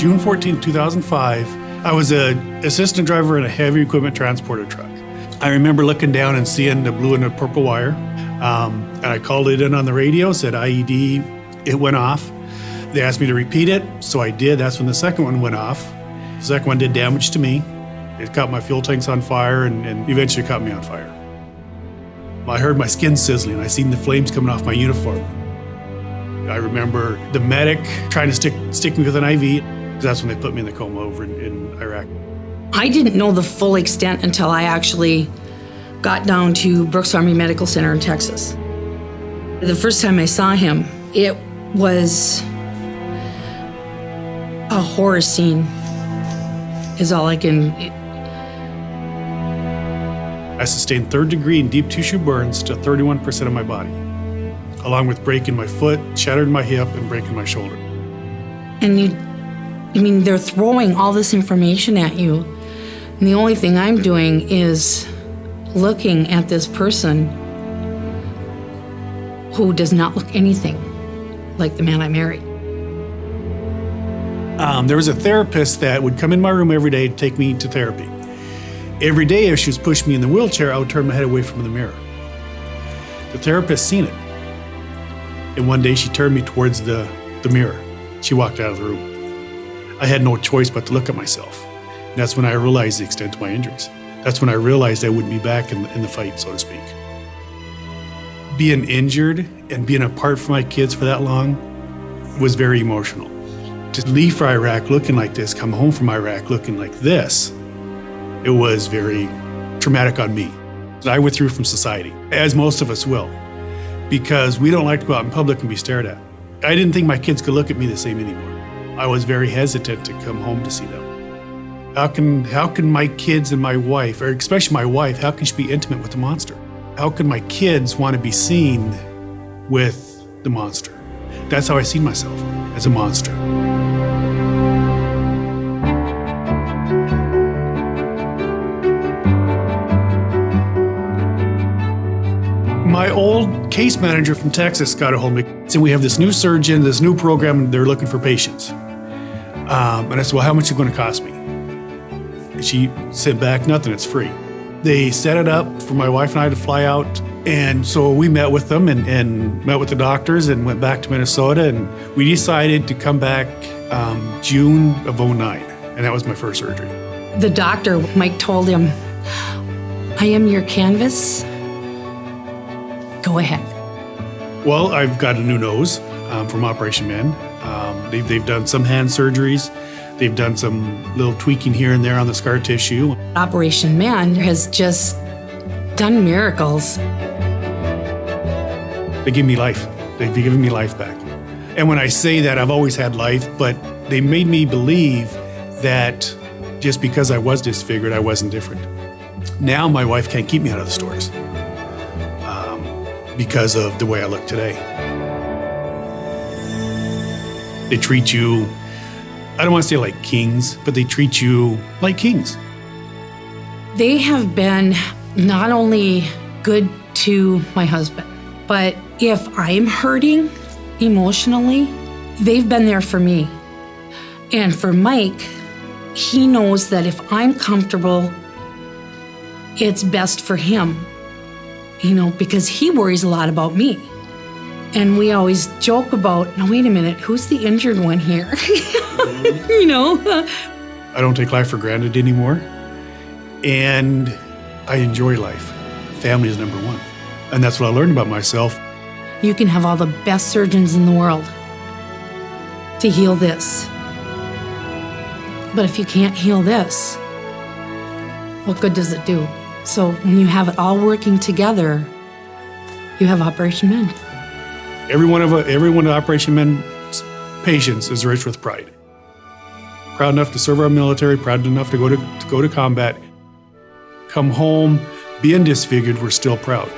June 14, 2005, I was an assistant driver in a heavy equipment transporter truck. I remember looking down and seeing the blue and the purple wire. And I called it in on the radio, said IED, it went off. They asked me to repeat it, so I did. That's when the second one went off. The second one did damage to me. It caught my fuel tanks on fire and eventually caught me on fire. I heard my skin sizzling. I seen the flames coming off my uniform. I remember the medic trying to stick me with an IV. That's when they put me in the coma over in Iraq. I didn't know the full extent until I actually got down to Brooks Army Medical Center in Texas. The first time I saw him, it was a horror scene, is all I can. I sustained third degree and deep tissue burns to 31% of my body, along with breaking my foot, shattered my hip, and breaking my shoulder. And they're throwing all this information at you, and the only thing I'm doing is looking at this person who does not look anything like the man I married. There was a therapist that would come in my room every day to take me to therapy. Every day, if she was pushing me in the wheelchair, I would turn my head away from the mirror. The therapist seen it. And one day she turned me towards the mirror. She walked out of the room. I had no choice but to look at myself. And that's when I realized the extent of my injuries. That's when I realized I wouldn't be back in the fight, so to speak. Being injured and being apart from my kids for that long was very emotional. To leave for Iraq looking like this, come home from Iraq looking like this, it was very traumatic on me. I withdrew from society, as most of us will, because we don't like to go out in public and be stared at. I didn't think my kids could look at me the same anymore. I was very hesitant to come home to see them. How can my kids and my wife, or especially my wife, how can she be intimate with the monster? How can my kids want to be seen with the monster? That's how I see myself, as a monster. My old case manager from Texas got a hold of me. Said, we have this new surgeon, this new program, and they're looking for patients. And I said, well, how much is it going to cost me? And she said back, nothing, it's free. They set it up for my wife and I to fly out. And so we met with them and met with the doctors and went back to Minnesota. And we decided to come back June of '09. And that was my first surgery. The doctor, Mike, told him, I am your canvas. Go ahead. Well, I've got a new nose from Operation Men. They've done some hand surgeries. They've done some little tweaking here and there on the scar tissue. Operation Man has just done miracles. They give me life. They've given me life back. And when I say that, I've always had life, but they made me believe that just because I was disfigured, I wasn't different. Now my wife can't keep me out of the stores because of the way I look today. They treat you, I don't want to say like kings, but they treat you like kings. They have been not only good to my husband, but if I'm hurting emotionally, they've been there for me. And for Mike, he knows that if I'm comfortable, it's best for him, because he worries a lot about me. And we always joke about, now wait a minute, who's the injured one here? I don't take life for granted anymore. And I enjoy life. Family is number one. And that's what I learned about myself. You can have all the best surgeons in the world to heal this. But if you can't heal this, what good does it do? So when you have it all working together, you have Operation Men. Every one of Operation Men's patients is rich with pride. Proud enough to serve our military, proud enough to go to combat. Come home, being disfigured, we're still proud.